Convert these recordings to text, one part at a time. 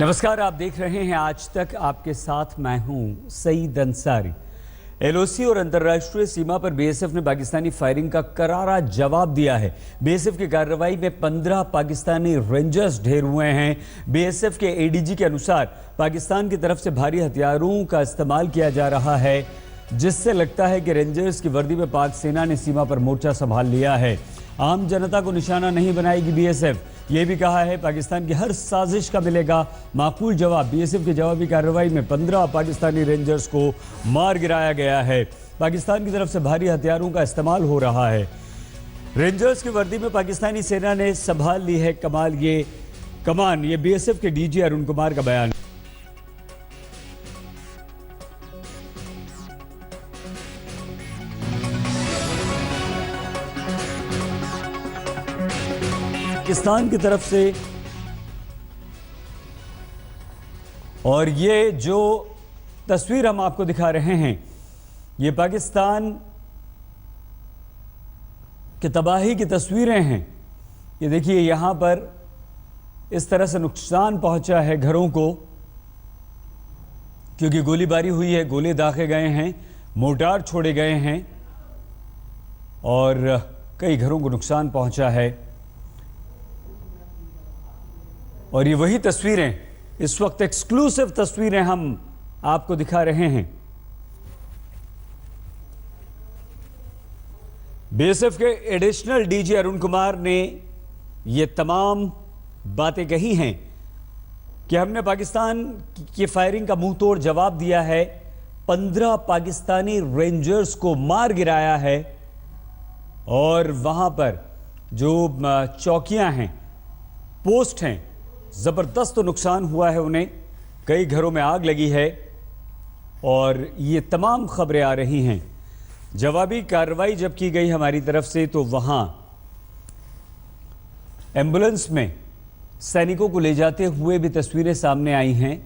नमस्कार, आप देख रहे हैं आज तक। आपके साथ मैं हूं सईद अंसारी। एलओसी और अंतर्राष्ट्रीय सीमा पर बीएसएफ ने पाकिस्तानी फायरिंग का करारा जवाब दिया है। बीएसएफ की कार्रवाई में 15 पाकिस्तानी रेंजर्स ढेर हुए हैं। बीएसएफ के एडीजी के अनुसार पाकिस्तान की तरफ से भारी हथियारों का इस्तेमाल किया जा रहा है, जिससे लगता है कि रेंजर्स की वर्दी में पाक सेना ने सीमा पर मोर्चा संभाल लिया है। आम जनता को निशाना नहीं बनाएगी बीएसएफ। ये भी कहा है पाकिस्तान की हर साजिश का मिलेगा माकूल जवाब। बीएसएफ की जवाबी कार्रवाई में 15 पाकिस्तानी रेंजर्स को मार गिराया गया है। पाकिस्तान की तरफ से भारी हथियारों का इस्तेमाल हो रहा है। रेंजर्स की वर्दी में पाकिस्तानी सेना ने संभाल ली है कमान। ये बीएसएफ के डीजी अरुण कुमार का बयान। पाकिस्तान की तरफ से और ये जो तस्वीर हम आपको दिखा रहे हैं, ये पाकिस्तान की तबाही की तस्वीरें हैं। ये देखिए, यहां पर इस तरह से नुकसान पहुंचा है घरों को, क्योंकि गोलीबारी हुई है, गोले दागे गए हैं, मोर्टार छोड़े गए हैं और कई घरों को नुकसान पहुंचा है। और ये वही तस्वीरें, इस वक्त एक्सक्लूसिव तस्वीरें हम आपको दिखा रहे हैं। बीएसएफ के एडिशनल डीजी अरुण कुमार ने ये तमाम बातें कही हैं कि हमने पाकिस्तान की फायरिंग का मुंह तोड़ जवाब दिया है। 15 पाकिस्तानी रेंजर्स को मार गिराया है और वहां पर जो चौकियां हैं, पोस्ट हैं, जबरदस्त नुकसान हुआ है उन्हें। कई घरों में आग लगी है और ये तमाम खबरें आ रही हैं। जवाबी कार्रवाई जब की गई हमारी तरफ से, तो वहां एम्बुलेंस में सैनिकों को ले जाते हुए भी तस्वीरें सामने आई हैं।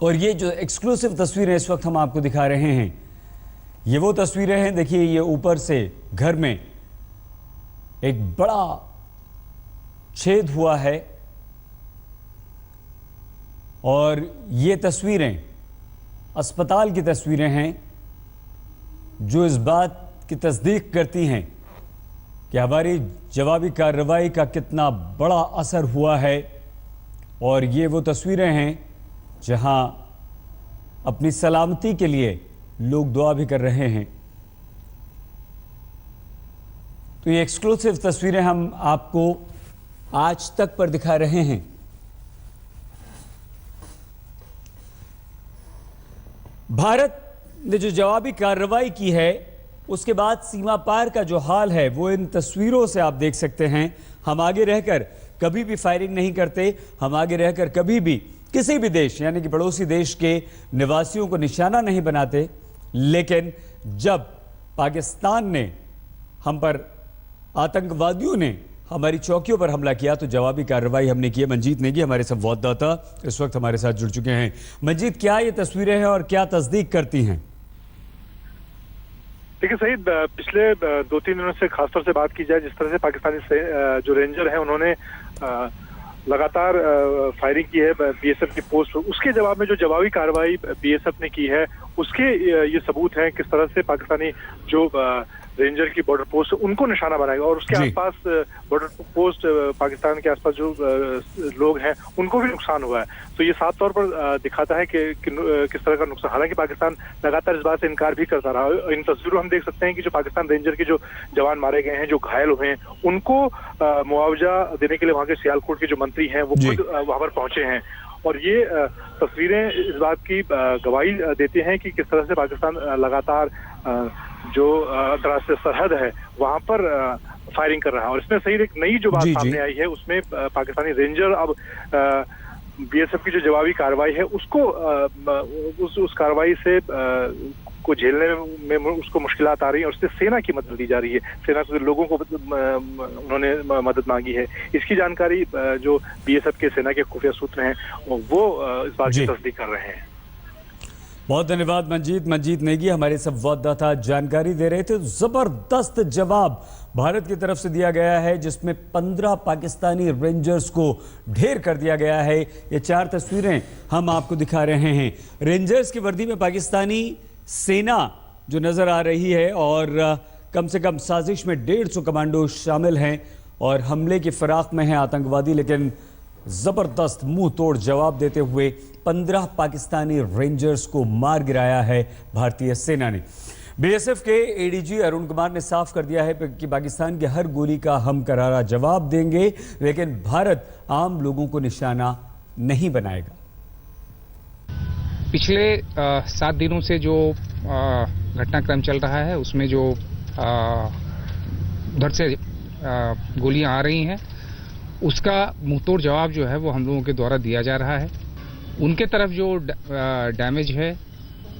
और ये जो एक्सक्लूसिव तस्वीरें इस वक्त हम आपको दिखा रहे हैं, ये वो तस्वीरें हैं। देखिए, ये ऊपर से घर में एक बड़ा छेद हुआ है और ये तस्वीरें अस्पताल की तस्वीरें हैं, जो इस बात की तस्दीक करती हैं कि हमारी जवाबी कार्रवाई का कितना बड़ा असर हुआ है। और ये वो तस्वीरें हैं जहां अपनी सलामती के लिए लोग दुआ भी कर रहे हैं। तो ये एक्सक्लूसिव तस्वीरें हम आपको आज तक पर दिखा रहे हैं। भारत ने जो जवाबी कार्रवाई की है, उसके बाद सीमा पार का जो हाल है वो इन तस्वीरों से आप देख सकते हैं। हम आगे रहकर कभी भी फायरिंग नहीं करते, हम आगे रहकर कभी भी किसी भी देश यानी कि पड़ोसी देश के निवासियों को निशाना नहीं बनाते। लेकिन जब पाकिस्तान ने हम पर, आतंकवादियों ने हमारी चौकियों पर हमला किया, तो जवाबी कार्रवाई हमने की है। मंजीत नेगी हमारे संवाददाता इस वक्त हमारे साथ जुड़ चुके हैं। मंजीत, क्या ये तस्वीरें हैं और क्या तस्दीक करती हैं? देखिए सईद, पिछले 2-3 दिनों से खासतौर से बात की जाए, जिस तरह से पाकिस्तानी से जो रेंजर हैं उन्होंने लगातार फायरिंग की है बीएसएफ की पोस्ट पर, उसके जवाब में जो जवाबी कार्रवाई बीएसएफ ने की है, उसके ये सबूत हैं किस तरह से पाकिस्तानी जो रेंजर की बॉर्डर पोस्ट उनको निशाना बनाएगा और उसके आसपास बॉर्डर पोस्ट पाकिस्तान के आसपास जो लोग हैं उनको भी नुकसान हुआ है। तो ये साफ तौर पर दिखाता है कि किस तरह का नुकसान, हालांकि पाकिस्तान लगातार इस बात से इनकार भी करता रहा। इन तस्वीरों हम देख सकते हैं कि जो पाकिस्तान रेंजर के जो जवान मारे गए हैं, जो घायल हुए हैं, उनको मुआवजा देने के लिए वहाँ के सियालकोट के जो मंत्री हैं वो खुद वहाँ पर पहुंचे हैं। और ये तस्वीरें इस बात की गवाही देती हैं कि किस तरह से पाकिस्तान लगातार जो अंतर्राष्ट्रीय सरहद है वहां पर फायरिंग कर रहा है। और इसमें सही एक नई जो बात सामने आई है, उसमें पाकिस्तानी रेंजर अब बीएसएफ की जो जवाबी कार्रवाई है उसको उस कार्रवाई से को झेलने में उसको मुश्किलात आ रही है और उससे सेना की मदद ली जा रही है। सेना के लोगों को उन्होंने मदद मांगी है। इसकी जानकारी जो बीएसएफ के सेना के खुफिया सूत्र हैं वो इस बात की तस्दीक कर रहे हैं। बहुत धन्यवाद मंजीत नेगी हमारे संवाददाता जानकारी दे रहे थे। जबरदस्त जवाब भारत की तरफ से दिया गया है, जिसमें 15 पाकिस्तानी रेंजर्स को ढेर कर दिया गया है। ये 4 तस्वीरें हम आपको दिखा रहे हैं। रेंजर्स की वर्दी में पाकिस्तानी सेना जो नजर आ रही है और कम से कम साजिश में 150 कमांडो शामिल हैं और हमले की फिराक में हैं आतंकवादी, लेकिन जबरदस्त मुंह तोड़ जवाब देते हुए 15 पाकिस्तानी रेंजर्स को मार गिराया है भारतीय सेना ने। बीएसएफ के एडीजी अरुण कुमार ने साफ कर दिया है कि पाकिस्तान की हर गोली का हम करारा जवाब देंगे, लेकिन भारत आम लोगों को निशाना नहीं बनाएगा। पिछले 7 दिनों से जो घटनाक्रम चल रहा है उसमें जो उधर से गोलियां आ रही हैं उसका मुंहतोड़ जवाब जो है वो हम लोगों के द्वारा दिया जा रहा है। उनके तरफ जो डैमेज है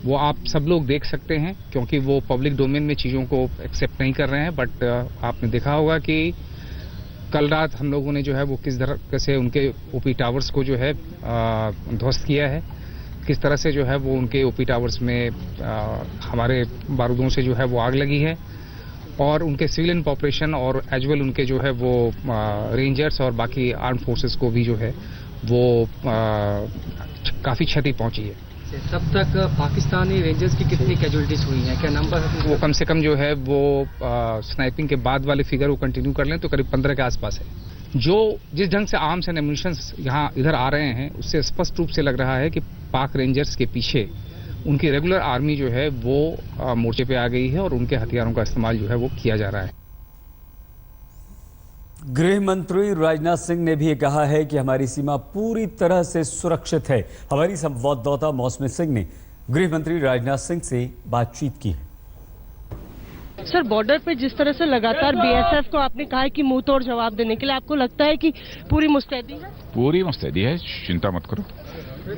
वो आप सब लोग देख सकते हैं, क्योंकि वो पब्लिक डोमेन में चीज़ों को एक्सेप्ट नहीं कर रहे हैं। बट आपने देखा होगा कि कल रात हम लोगों ने जो है वो किस तरह से उनके ओपी टावर्स को जो है ध्वस्त किया है, किस तरह से जो है वो उनके ओपी टावर्स में हमारे बारूदों से जो है वो आग लगी है, और उनके सिविलियन पॉपुलेशन और एज वेल उनके जो है वो रेंजर्स और बाकी आर्म फोर्सेस को भी जो है वो काफ़ी क्षति पहुंची है। तब तक पाकिस्तानी रेंजर्स की कितनी कैजुअलिटीज हुई हैं, क्या नंबर है? वो कम से कम जो है वो स्नाइपिंग के बाद वाले फिगर वो कंटिन्यू कर लें तो करीब 15 के आसपास है। जो जिस ढंग से आर्म्स एंड एम्युनिशन यहाँ इधर आ रहे हैं उससे स्पष्ट रूप से लग रहा है कि पाक रेंजर्स के पीछे उनकी रेगुलर आर्मी जो है वो मोर्चे पे आ गई है और उनके हथियारों का इस्तेमाल जो है वो किया जा रहा है। गृह मंत्री राजनाथ सिंह ने भी कहा है कि हमारी सीमा पूरी तरह से सुरक्षित है। हमारी संवाददाता मौसमी सिंह ने गृह मंत्री राजनाथ सिंह से बातचीत की है। सर, बॉर्डर पे जिस तरह से लगातार बीएसएफ को आपने कहा है कि मुंह तोड़ जवाब देने के लिए, आपको लगता है कि पूरी मुस्तैदी है? पूरी मुस्तैदी है, चिंता मत करो,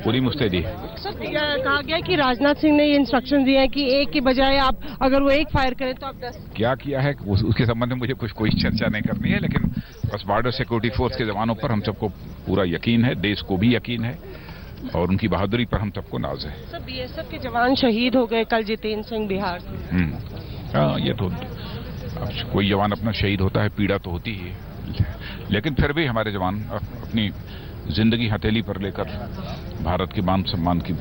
पूरी मुस्तैदी है। सर, कहा गया कि राजनाथ सिंह ने ये इंस्ट्रक्शन दिए हैं कि एक के बजाय आप अगर वो एक फायर करें तो आप 10। क्या किया है उसके संबंध में मुझे कोई चर्चा नहीं करनी है, लेकिन बस बॉर्डर सिक्योरिटी फोर्स के जवानों पर हम सबको पूरा यकीन है, देश को भी यकीन है और उनकी बहादुरी पर हम सबको नाज है। सर, बीएसएफ के जवान शहीद हो गए कल, जितेंद्र सिंह बिहार से। हाँ, ये तो कोई जवान अपना शहीद होता है, पीड़ा तो होती ही है, लेकिन फिर भी हमारे जवान अपनी जिंदगी हथेली पर लेकर भारत के मान सम्मान की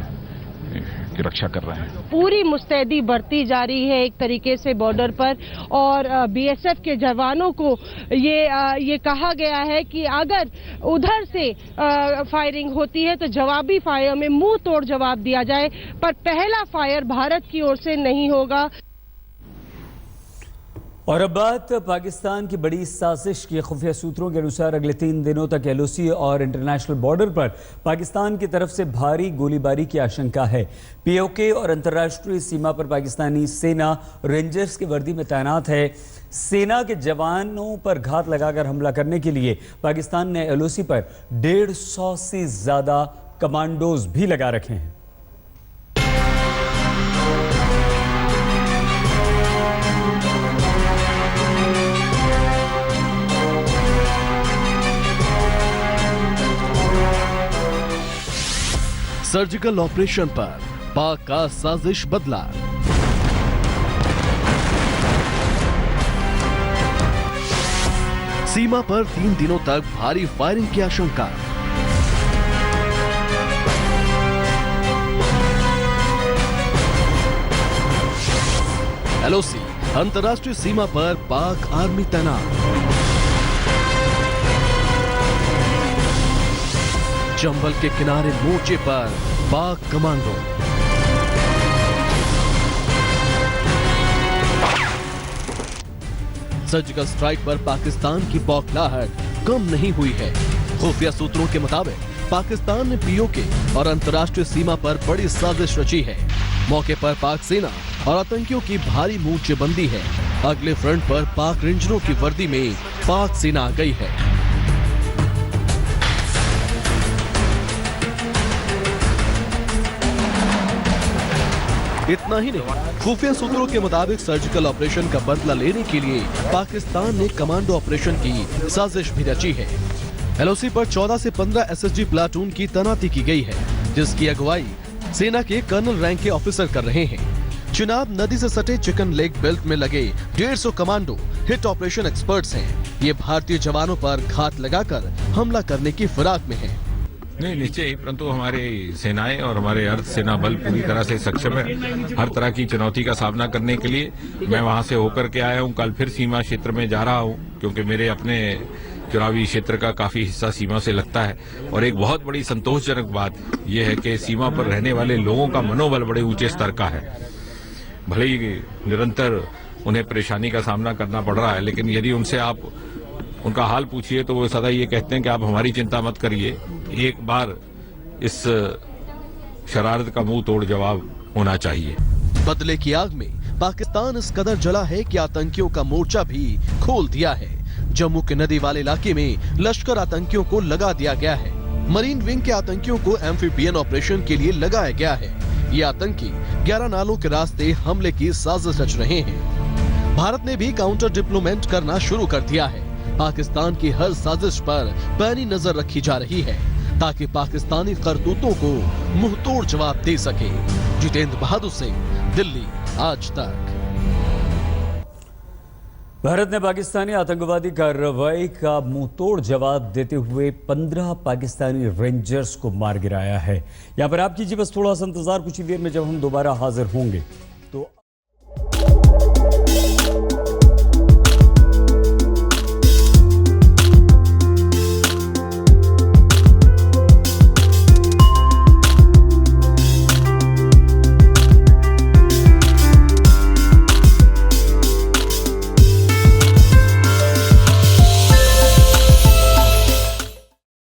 रक्षा कर रहे हैं। पूरी मुस्तैदी बरती जा रही है एक तरीके से बॉर्डर पर, और बीएसएफ के जवानों को ये कहा गया है कि अगर उधर से फायरिंग होती है तो जवाबी फायर में मुंह तोड़ जवाब दिया जाए, पर पहला फायर भारत की ओर से नहीं होगा। और अब बात पाकिस्तान की बड़ी साजिश की। खुफिया सूत्रों के अनुसार अगले 3 दिनों तक एलओसी और इंटरनेशनल बॉर्डर पर पाकिस्तान की तरफ से भारी गोलीबारी की आशंका है। पीओके और अंतर्राष्ट्रीय सीमा पर पाकिस्तानी सेना रेंजर्स की वर्दी में तैनात है। सेना के जवानों पर घात लगाकर हमला करने के लिए पाकिस्तान ने एलओसी पर 150 से ज्यादा कमांडोज भी लगा रखे हैं। सर्जिकल ऑपरेशन पर पाक का साजिश बदला। सीमा पर 3 दिनों तक भारी फायरिंग की आशंका। एलओसी अंतर्राष्ट्रीय सीमा पर पाक आर्मी तैनात। चंबल के किनारे मोर्चे पर पाक कमांडो। सर्जिकल स्ट्राइक पर पाकिस्तान की बौखलाहट कम नहीं हुई है। खुफिया सूत्रों के मुताबिक पाकिस्तान ने पीओके और अंतर्राष्ट्रीय सीमा पर बड़ी साजिश रची है। मौके पर पाक सेना और आतंकियों की भारी मोर्चेबंदी है। अगले फ्रंट पर पाक रेंजरों की वर्दी में पाक सेना आ गई है। इतना ही नहीं, खुफिया सूत्रों के मुताबिक सर्जिकल ऑपरेशन का बदला लेने के लिए पाकिस्तान ने कमांडो ऑपरेशन की साजिश भी रची है। एलओसी पर 14 से 15 एसएसजी प्लाटून की तैनाती की गई है, जिसकी अगुवाई सेना के कर्नल रैंक के ऑफिसर कर रहे हैं। चिनाब नदी से सटे चिकन लेग बेल्ट में लगे 150 कमांडो हिट ऑपरेशन एक्सपर्ट्स हैं। ये भारतीय जवानों पर घात लगाकर हमला करने की फिराक में हैं। नहीं, निश्चय ही, परंतु हमारी सेनाएं और हमारे अर्ध सेना बल पूरी तरह से सक्षम है हर तरह की चुनौती का सामना करने के लिए। मैं वहां से होकर के आया हूं, कल फिर सीमा क्षेत्र में जा रहा हूं, क्योंकि मेरे अपने चुनावी क्षेत्र का काफी हिस्सा सीमा से लगता है। और एक बहुत बड़ी संतोषजनक बात यह है कि सीमा पर रहने वाले लोगों का मनोबल बड़े ऊंचे स्तर का है। भले ही निरंतर उन्हें परेशानी का सामना करना पड़ रहा है, लेकिन यदि उनसे आप उनका हाल पूछिए तो वो सदा ये कहते हैं कि आप हमारी चिंता मत करिए, एक बार इस शरारत का मुंह तोड़ जवाब होना चाहिए। बदले की आग में पाकिस्तान इस कदर जला है कि आतंकियों का मोर्चा भी खोल दिया है। जम्मू के नदी वाले इलाके में लश्कर आतंकियों को लगा दिया गया है। मरीन विंग के आतंकियों को एम्फीबियन ऑपरेशन के लिए लगाया गया है। ये आतंकी 11 नालों के रास्ते हमले की साजिश रच रहे हैं। भारत ने भी काउंटर डिप्लोमेट करना शुरू कर दिया है। पाकिस्तान की हर साजिश पर पैनी नजर रखी जा रही है ताकि पाकिस्तानी करतूतों को मुंहतोड़ जवाब दे सके। जितेंद्र बहादुर सिंह, दिल्ली, आज तक। भारत ने पाकिस्तानी आतंकवादी कार्रवाई का मुंहतोड़ जवाब देते हुए 15 पाकिस्तानी रेंजर्स को मार गिराया है। यहाँ पर आप कीजिए बस थोड़ा सा इंतजार, कुछ ही देर में जब हम दोबारा हाजिर होंगे।